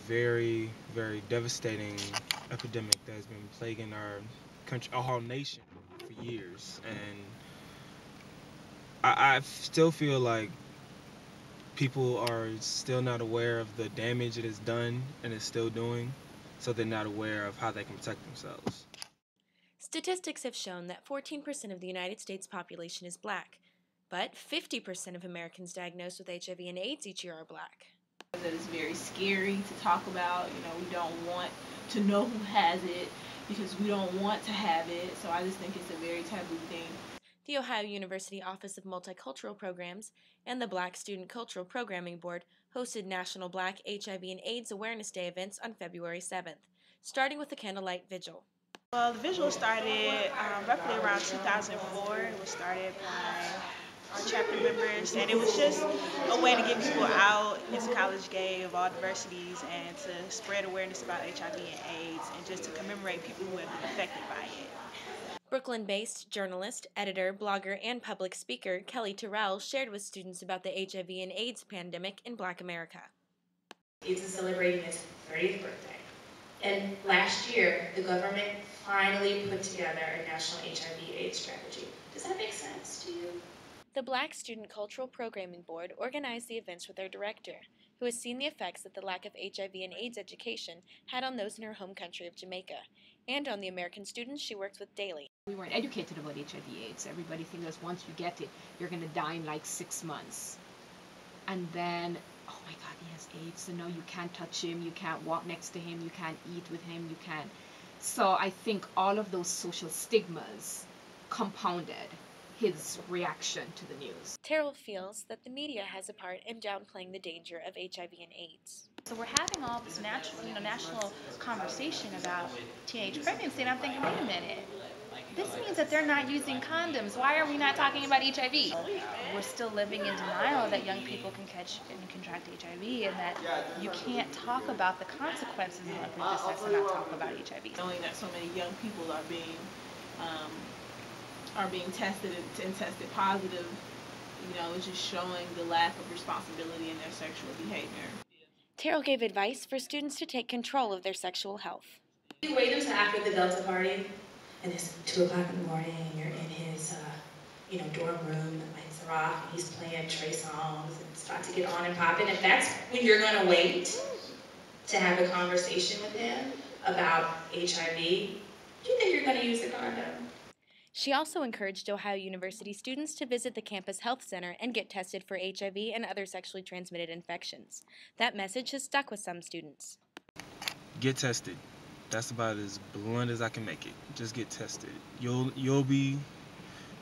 very, very devastating epidemic that has been plaguing our country, our whole nation for years. And I still feel like people are still not aware of the damage it has done and is still doing, so they're not aware of how they can protect themselves. Statistics have shown that 14% of the United States population is black, but 50% of Americans diagnosed with HIV and AIDS each year are black. That is very scary to talk about. We don't want to know who has it because we don't want to have it. So I just think it's a very taboo thing. The Ohio University Office of Multicultural Programs and the Black Student Cultural Programming Board hosted National Black HIV and AIDS Awareness Day events on February 7th, starting with a candlelight vigil. Well, the visual started roughly around 2004. It was started by our chapter members, and it was just a way to get people out. It's college gay of all diversities, and to spread awareness about HIV and AIDS, and just to commemorate people who have been affected by it. Brooklyn-based journalist, editor, blogger, and public speaker Kaity Conner shared with students about the HIV and AIDS pandemic in Black America. AIDS is celebrating its 30th birthday. And last year, the government finally put together a national HIV/AIDS strategy. Does that make sense to you? The Black Student Cultural Programming Board organized the events with their director, who has seen the effects that the lack of HIV and AIDS education had on those in her home country of Jamaica, and on the American students she works with daily. We weren't educated about HIV/AIDS. Everybody thinks once you get it, you're going to die in like 6 months. And then, oh my God, he has AIDS, so no, you can't touch him, you can't walk next to him, you can't eat with him, you can't. So I think all of those social stigmas compounded his reaction to the news. Terrell feels that the media has a part in downplaying the danger of HIV and AIDS. So we're having all this national conversation about teenage pregnancy, and I'm thinking, wait a minute. This means that they're not using condoms. Why are we not talking about HIV? We're still living in denial that young people can catch and contract HIV, and that you can't talk about the consequences of this and not talk about HIV. Knowing that so many young people are being tested and tested positive, is just showing the lack of responsibility in their sexual behavior. Terrell gave advice for students to take control of their sexual health. You wait until after the Delta party, and it's 2 o'clock in the morning, and you're in his, dorm room, the lights are off, and he's playing Trey songs, and it's about to get on and popping. If that's when you're going to wait to have a conversation with him about HIV, do you think you're going to use the condom? She also encouraged Ohio University students to visit the campus health center and get tested for HIV and other sexually transmitted infections. That message has stuck with some students. Get tested. That's about as blunt as I can make it. Just get tested. You'll be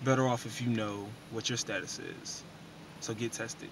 better off if you know what your status is. So get tested.